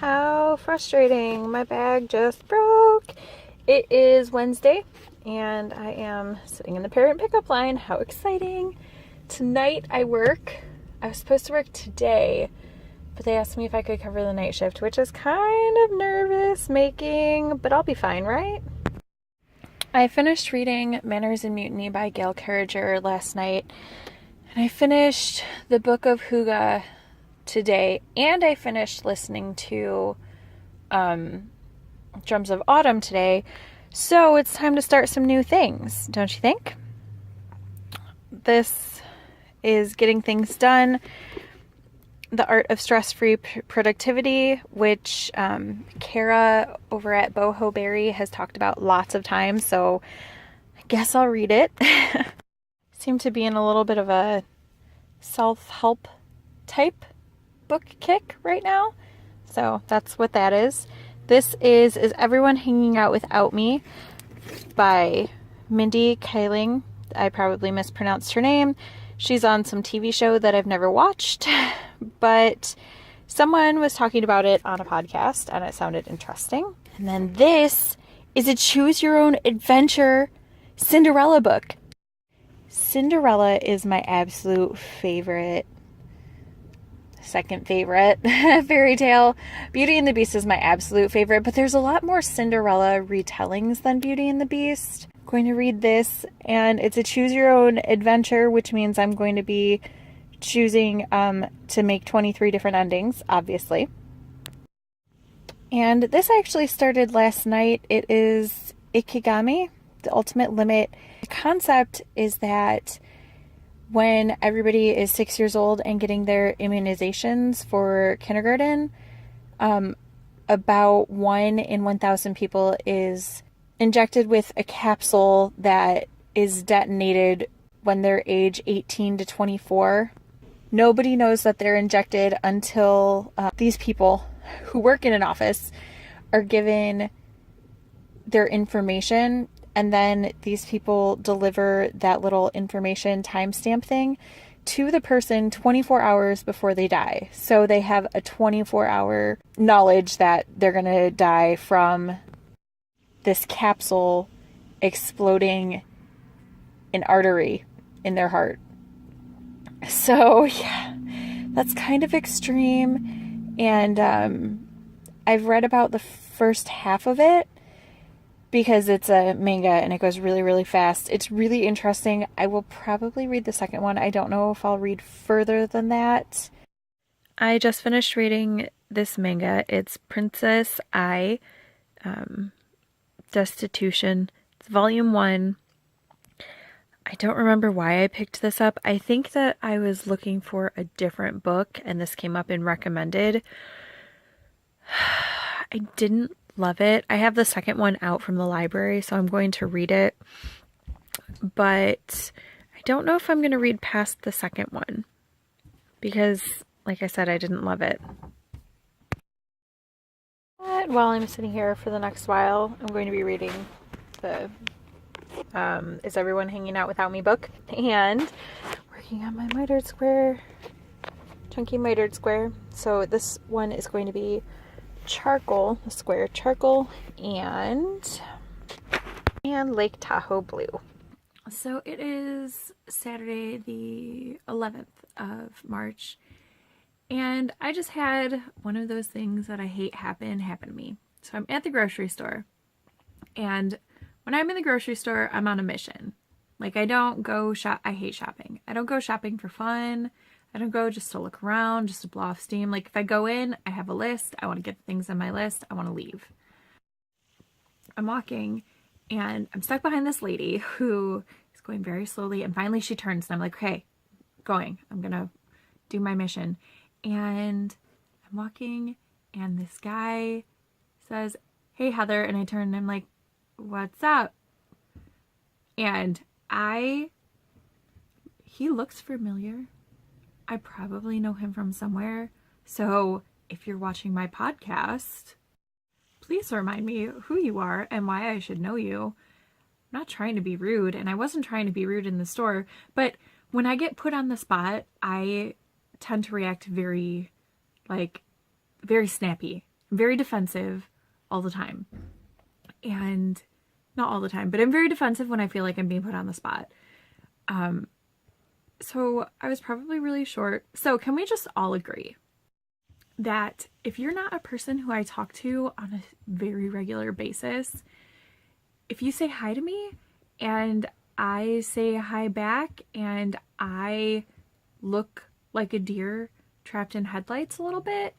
How frustrating. My bag just broke. It is Wednesday and I am sitting in the parent pickup line. How exciting. Tonight I work. I was supposed to work today, but they asked me if I could cover the night shift, which is kind of nervous making, but I'll be fine, right? I finished reading Manners and Mutiny by Gail Carriger last night, and I finished the Book of Huga today, and I finished listening to Drums of Autumn today, so it's time to start some new things, don't you think? This is Getting Things Done, The Art of Stress-Free Productivity, which Kara over at Boho Berry has talked about lots of times, so I guess I'll read it. Seem to be in a little bit of a self-help type book kick right now, so that's what that is. This is Everyone Hanging Out Without Me by Mindy Kaling. I probably mispronounced her name. She's on some TV show that I've never watched, but someone was talking about it on a podcast and it sounded interesting. And then this is a choose your own adventure Cinderella book. Cinderella is my absolute favorite, second favorite fairy tale. Beauty and the Beast is my absolute favorite, but there's a lot more Cinderella retellings than Beauty and the Beast. I'm going to read this, and it's a choose your own adventure, which means I'm going to be choosing to make 23 different endings, obviously. And this actually started last night. It is Ikigami, the ultimate limit. The concept is that when everybody is 6 years old and getting their immunizations for kindergarten, about 1 in 1,000 people is injected with a capsule that is detonated when they're age 18 to 24. Nobody knows that they're injected until these people who work in an office are given their information, and then these people deliver that little information timestamp thing to the person 24 hours before they die. So they have a 24-hour knowledge that they're going to die from this capsule exploding an artery in their heart. So, yeah, that's kind of extreme. And I've read about the first half of it, because it's a manga and it goes really, really fast. It's really interesting. I will probably read the second one. I don't know if I'll read further than that. I just finished reading this manga. It's Princess Ai, Destitution. It's volume 1. I don't remember why I picked this up. I think that I was looking for a different book and this came up in recommended. I didn't love it. I have the second one out from the library, so I'm going to read it. But I don't know if I'm going to read past the second one because, like I said, I didn't love it. But while I'm sitting here for the next while, I'm going to be reading the Is Everyone Hanging Out Without Me book and working on my mitered square, chunky mitered square. So this one is going to be charcoal, the square charcoal, and Lake Tahoe blue. So it is Saturday the 11th of March, and I just had one of those things that I hate happen to me. So I'm at the grocery store, and when I'm in the grocery store, I'm on a mission. Like, I don't go shop. I hate shopping. I don't go shopping for fun. I don't go just to look around, just to blow off steam. Like, if I go in, I have a list. I want to get the things on my list. I want to leave. I'm walking, and I'm stuck behind this lady who is going very slowly, and finally she turns, and I'm like, hey, going. I'm going to do my mission. And I'm walking, and this guy says, hey, Heather, and I turn, and I'm like, what's up? And he looks familiar. I probably know him from somewhere. So if you're watching my podcast, please remind me who you are and why I should know you. I'm not trying to be rude, and I wasn't trying to be rude in the store, but when I get put on the spot, I tend to react very snappy. very defensive all the time. And not all the time, but I'm very defensive when I feel like I'm being put on the spot. So I was probably really short. So can we just all agree that if you're not a person who I talk to on a very regular basis, if you say hi to me and I say hi back and I look like a deer trapped in headlights a little bit,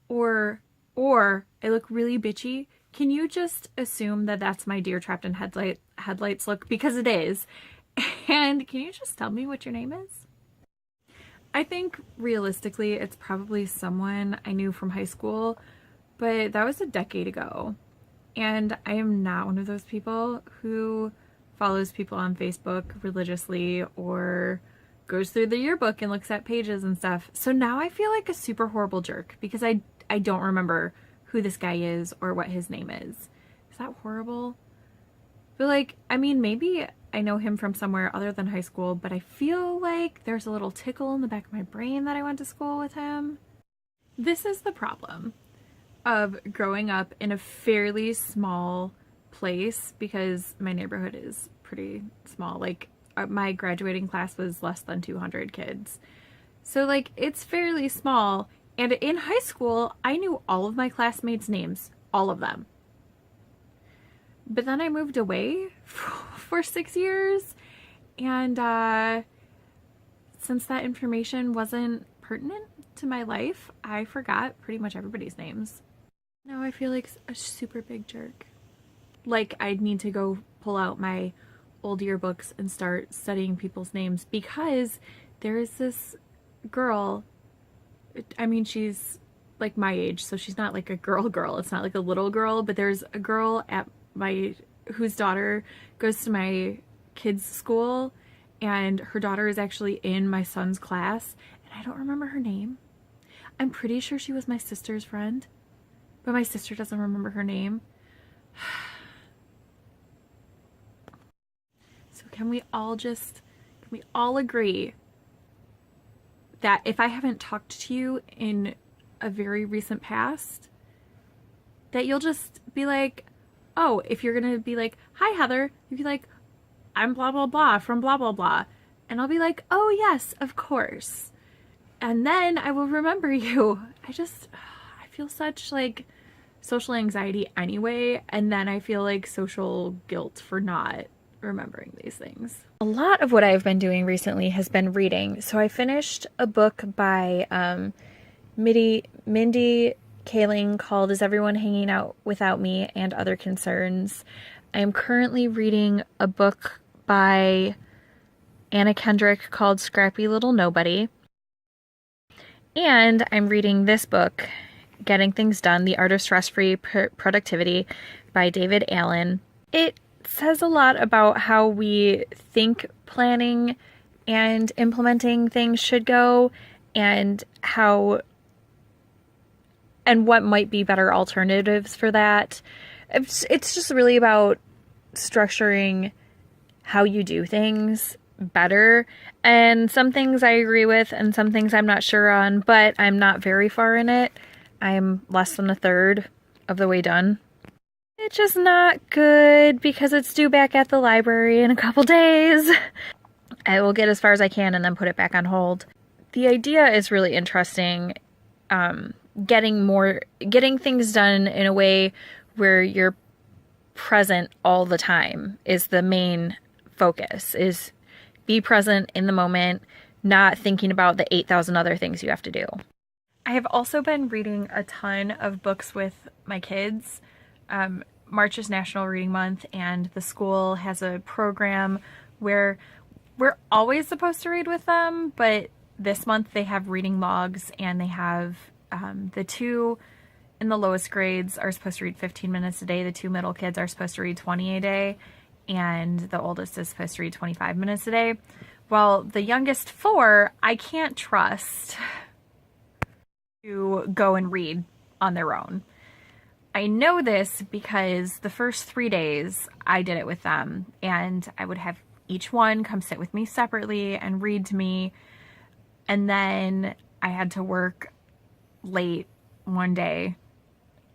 or I look really bitchy, can you just assume that that's my deer trapped in headlights look? Because it is. And can you just tell me what your name is? I think realistically it's probably someone I knew from high school, but that was a decade ago. And I am not one of those people who follows people on Facebook religiously or goes through the yearbook and looks at pages and stuff. So now I feel like a super horrible jerk because I don't remember who this guy is or what his name is. Is that horrible? But like, I mean, maybe I know him from somewhere other than high school, but I feel like there's a little tickle in the back of my brain that I went to school with him. This is the problem of growing up in a fairly small place because my neighborhood is pretty small. Like, my graduating class was less than 200 kids. So like, it's fairly small. And in high school, I knew all of my classmates' names, all of them. But then I moved away for 6 years, and since that information wasn't pertinent to my life, I forgot pretty much everybody's names. Now I feel like a super big jerk. Like, I'd need to go pull out my old yearbooks and start studying people's names because there is this girl. I mean, she's like my age, so she's not like a girl. It's not like a little girl, but there's a girl at whose daughter goes to my kids' school, and her daughter is actually in my son's class, and I don't remember her name. I'm pretty sure she was my sister's friend, but my sister doesn't remember her name. So can we all agree that if I haven't talked to you in a very recent past, that you'll just be like, oh, if you're gonna be like, hi Heather, you'd be like, I'm blah blah blah from blah blah blah. And I'll be like, oh yes, of course. And then I will remember you. I feel such like social anxiety anyway, and then I feel like social guilt for not remembering these things. A lot of what I've been doing recently has been reading. So I finished a book by Mindy Kaling called Is Everyone Hanging Out Without Me and Other Concerns. I am currently reading a book by Anna Kendrick called Scrappy Little Nobody. And I'm reading this book, Getting Things Done, The Art of Stress-Free Productivity by David Allen. It says a lot about how we think planning and implementing things should go, and what might be better alternatives for that. It's just really about structuring how you do things better. And some things I agree with and some things I'm not sure on, but I'm not very far in it. I'm less than a third of the way done. It's just not good because it's due back at the library in a couple days. I will get as far as I can and then put it back on hold. The idea is really interesting. Getting things done in a way where you're present all the time is the main focus, is be present in the moment, not thinking about the 8,000 other things you have to do. I have also been reading a ton of books with my kids. March is National Reading Month, and the school has a program where we're always supposed to read with them, but this month they have reading logs, and they have the two in the lowest grades are supposed to read 15 minutes a day. The two middle kids are supposed to read 20 a day, and the oldest is supposed to read 25 minutes a day. Well, the youngest 4, I can't trust to go and read on their own. I know this because the first 3 days I did it with them, and I would have each one come sit with me separately and read to me, and then I had to work late one day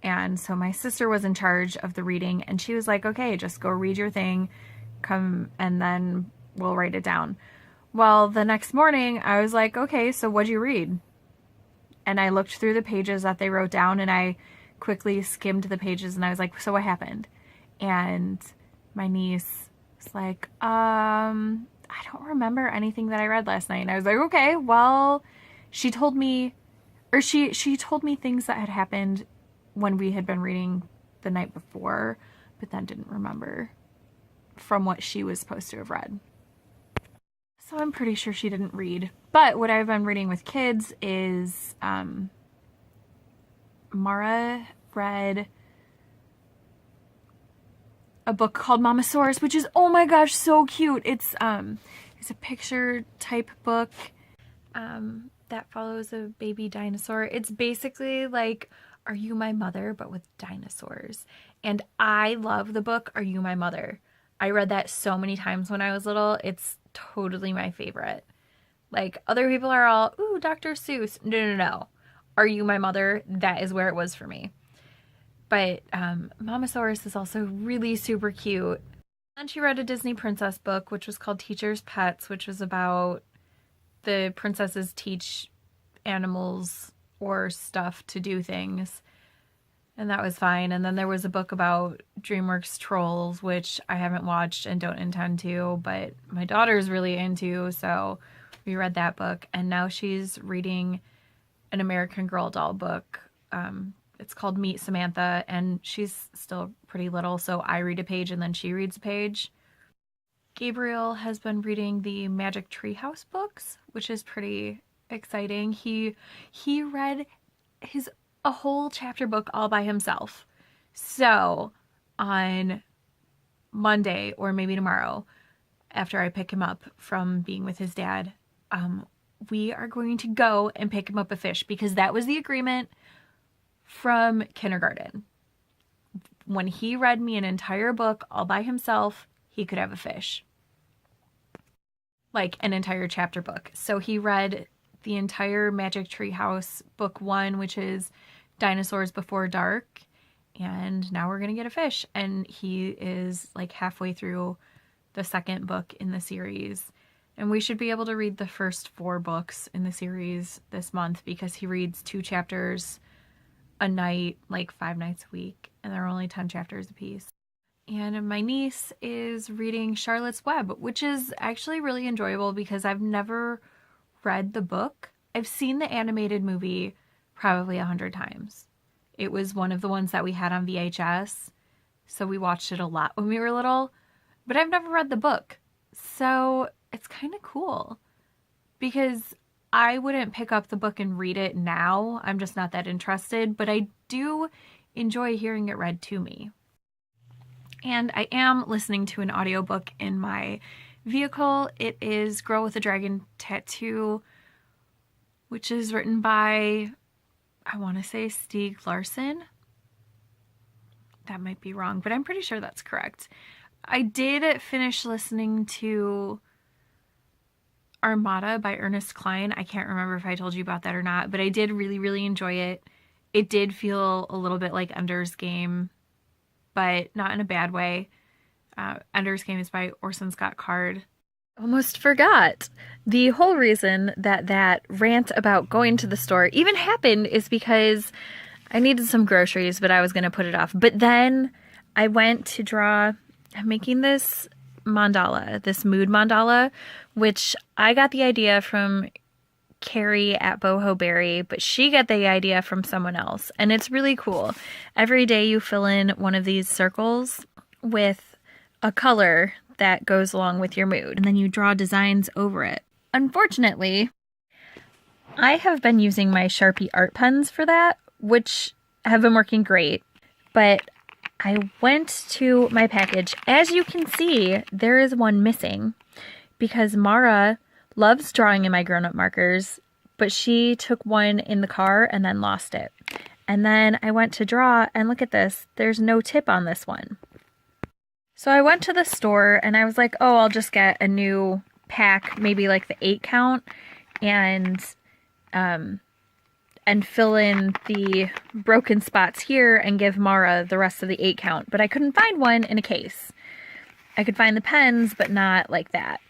And so my sister was in charge of the reading, and she was like, okay, just go read your thing, come, and then we'll write it down. Well, the next morning I was like, okay, so what'd you read? And I looked through the pages that they wrote down, and I quickly skimmed the pages, and I was like, so what happened? And my niece was like, I don't remember anything that I read last night. And I was like, okay, well, she told me things that had happened when we had been reading the night before, but then didn't remember from what she was supposed to have read. So I'm pretty sure she didn't read. But what I've been reading with kids is Mara read a book called Momosaurus, which is, oh my gosh, so cute. It's a picture type book that follows a baby dinosaur. It's basically like Are You My Mother, but with dinosaurs. And I love the book Are You My Mother. I read that so many times when I was little. It's totally my favorite. Like, other people are all, ooh, Dr. Seuss. No. Are You My Mother? That is where it was for me. But Momosaurus is also really super cute. And she read a Disney princess book, which was called Teacher's Pets, which was about the princesses teach animals or stuff to do things. And that was fine. And then there was a book about DreamWorks Trolls, which I haven't watched and don't intend to, but my daughter's really into, so we read that book. And now she's reading an American Girl doll book. It's called Meet Samantha, and she's still pretty little, so I read a page and then she reads a page. Gabriel has been reading the Magic Treehouse books, which is pretty exciting. He read a whole chapter book all by himself. So on Monday, or maybe tomorrow, after I pick him up from being with his dad, we are going to go and pick him up a fish, because that was the agreement from kindergarten. When he read me an entire book all by himself, he could have a fish. Like an entire chapter book. So he read the entire Magic Treehouse book 1, which is Dinosaurs Before Dark, and now we're gonna get a fish. And he is like halfway through the second book in the series, and we should be able to read the first 4 books in the series this month, because he reads 2 chapters a night, like 5 nights a week, and they're only 10 chapters a piece. And my niece is reading Charlotte's Web, which is actually really enjoyable because I've never read the book. I've seen the animated movie probably 100 times. It was one of the ones that we had on VHS, so we watched it a lot when we were little, but I've never read the book. So it's kind of cool because I wouldn't pick up the book and read it now. I'm just not that interested, but I do enjoy hearing it read to me. And I am listening to an audiobook in my vehicle. It is Girl with a Dragon Tattoo, which is written by, I want to say, Stieg Larsson. That might be wrong, but I'm pretty sure that's correct. I did finish listening to Armada by Ernest Cline. I can't remember if I told you about that or not, but I did really, really enjoy it. It did feel a little bit like Ender's Game, but not in a bad way. Ender's Game is by Orson Scott Card. Almost forgot. The whole reason that rant about going to the store even happened is because I needed some groceries, but I was going to put it off. But then I went to draw, I'm making this mandala, this mood mandala, which I got the idea from Carrie at Boho Berry, but she got the idea from someone else. And it's really cool. Every day you fill in one of these circles with a color that goes along with your mood, and then you draw designs over it. Unfortunately, I have been using my Sharpie art pens for that, which have been working great, but I went to my package. As you can see, there is one missing because Mara loves drawing in my grown-up markers, but she took one in the car and then lost it. And then I went to draw, and look at this. There's no tip on this one. So I went to the store and I was like, oh, I'll just get a new pack, maybe like the 8 count. And and fill in the broken spots here and give Mara the rest of the 8 count. But I couldn't find one in a case. I could find the pens, but not like that.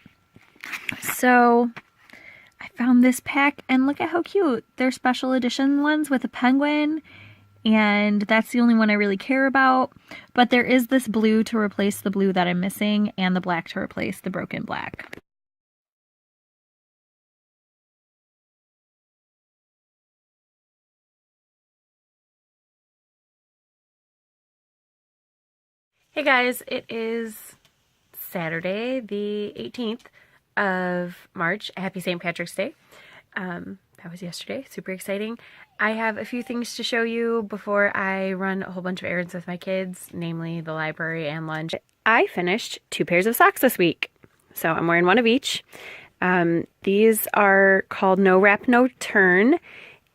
So I found this pack, and look at how cute. They're special edition ones with a penguin, and that's the only one I really care about. But there is this blue to replace the blue that I'm missing, and the black to replace the broken black. Hey guys, it is Saturday, the 18th of March. Happy St. Patrick's Day. That was yesterday. Super exciting. I have a few things to show you before I run a whole bunch of errands with my kids, namely the library and lunch. I finished 2 pairs of socks this week, so I'm wearing one of each. These are called No Wrap, No Turn,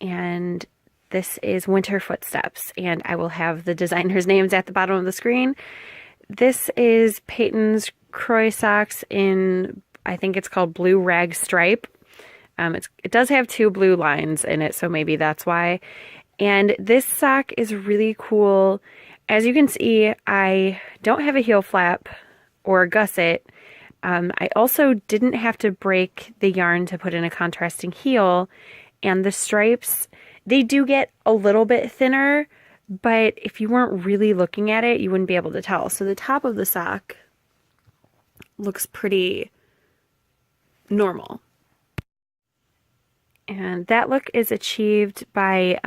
and this is Winter Footsteps, and I will have the designer's names at the bottom of the screen. This is Peyton's Croy socks in, I think it's called Blue Rag Stripe. It does have 2 blue lines in it, so maybe that's why. And this sock is really cool. As you can see, I don't have a heel flap or a gusset. I also didn't have to break the yarn to put in a contrasting heel. And the stripes, they do get a little bit thinner, but if you weren't really looking at it, you wouldn't be able to tell. So the top of the sock looks pretty normal. And that look is achieved by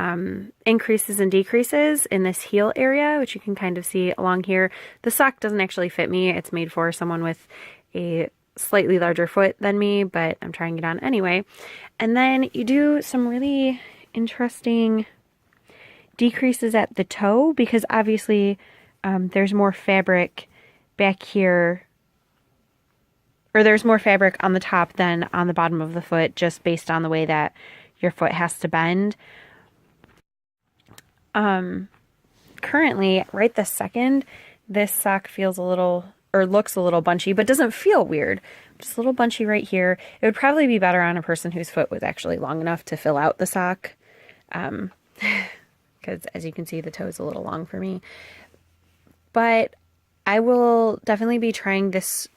increases and decreases in this heel area, which you can kind of see along here. The sock doesn't actually fit me. It's made for someone with a slightly larger foot than me, but I'm trying it on anyway. And then you do some really interesting decreases at the toe, because obviously there's more fabric back here, or there's more fabric on the top than on the bottom of the foot, just based on the way that your foot has to bend. Currently, right this second, this sock feels a little, or looks a little bunchy, but doesn't feel weird. Just a little bunchy right here. It would probably be better on a person whose foot was actually long enough to fill out the sock. Because as you can see, the toe is a little long for me. But I will definitely be trying this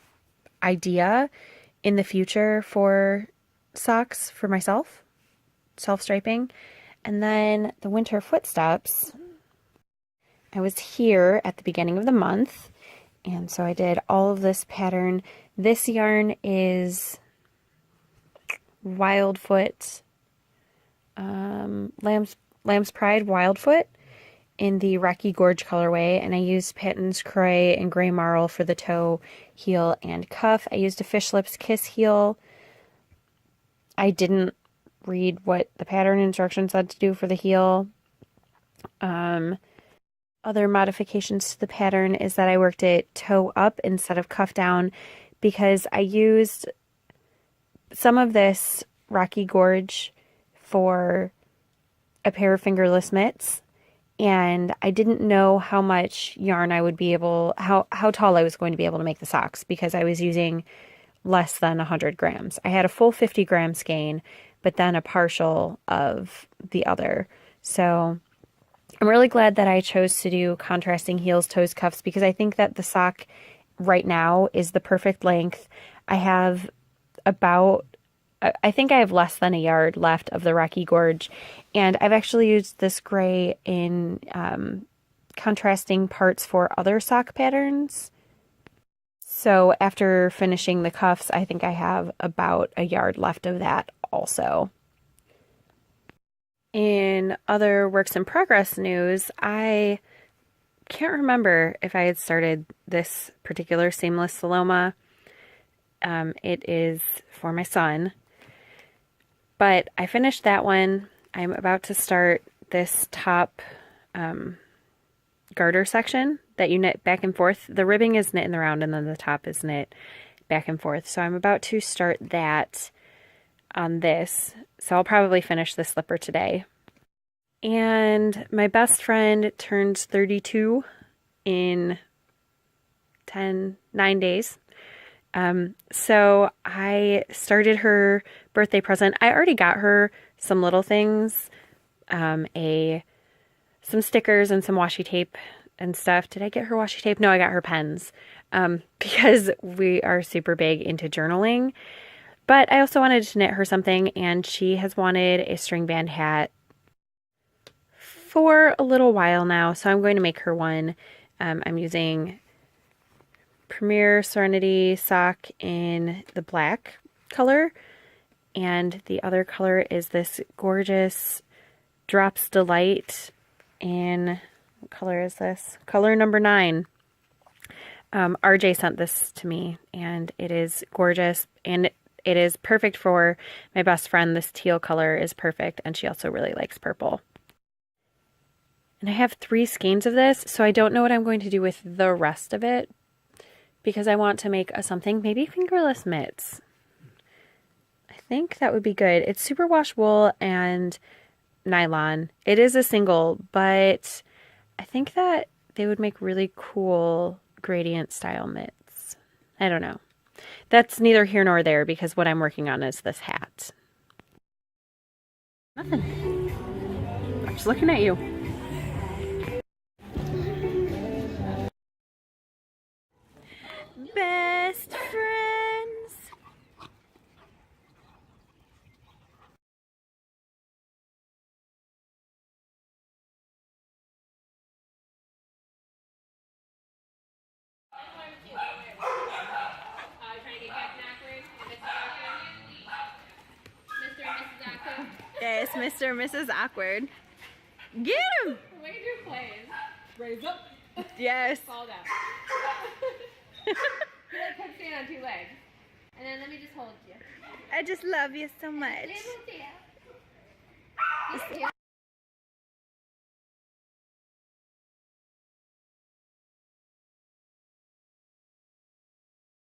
idea in the future for socks for myself, self-striping. And then the Winter Footsteps, I was here at the beginning of the month, and so I did all of this pattern. This yarn is Wildfoot, Lamb's Pride Wildfoot in the Rocky Gorge colorway, and I used Peyton's Croy and Gray Marl for the toe, heel, and cuff. I used a Fish Lips Kiss heel. I didn't read what the pattern instructions said to do for the heel. Other modifications to the pattern is that I worked it toe up instead of cuff down, because I used some of this Rocky Gorge for a pair of fingerless mitts, and I didn't know how much yarn I would be able, how tall I was going to be able to make the socks, because I was using less than 100 grams. I had a full 50 gram skein, but then a partial of the other. So I'm really glad that I chose to do contrasting heels, toes, cuffs, because I think that the sock right now is the perfect length. I have I think I have less than a yard left of the Rocky Gorge, and I've actually used this gray in contrasting parts for other sock patterns. So after finishing the cuffs, I think I have about a yard left of that also. In other works in progress news, I can't remember if I had started this particular seamless Saloma. It is for my son. But I finished that one. I'm about to start this top garter section that you knit back and forth. The ribbing is knit in the round, and then the top is knit back and forth. So I'm about to start that on this. So I'll probably finish the slipper today. And my best friend turns 32 in 9 days. So I started her birthday present. I already got her some little things some stickers and some washi tape and stuff. Did I get her washi tape? No, I got her pens because we are super big into journaling. But I also wanted to knit her something, and she has wanted a string band hat for a little while now, so I'm going to make her one. I'm using Premier Serenity sock in the black color, and the other color is this gorgeous Drops Delight in, what color is this? Color number 9. RJ sent this to me, and it is gorgeous, and it is perfect for my best friend. This teal color is perfect, and she also really likes purple. And I have 3 skeins of this, so I don't know what I'm going to do with the rest of it, because I want to make something, maybe fingerless mitts. I think that would be good. It's superwash wool and nylon. It is a single, but I think that they would make really cool gradient style mitts. I don't know. That's neither here nor there, because what I'm working on is this hat. Nothing. I'm just looking at you. Best friends. Yes, Mr. and Mrs. Awkward. Get him! The way you do plays. Raise up. Yes. Fall down. You like come stand on 2 legs. And then let me just hold you. I just love you so much. Just stand.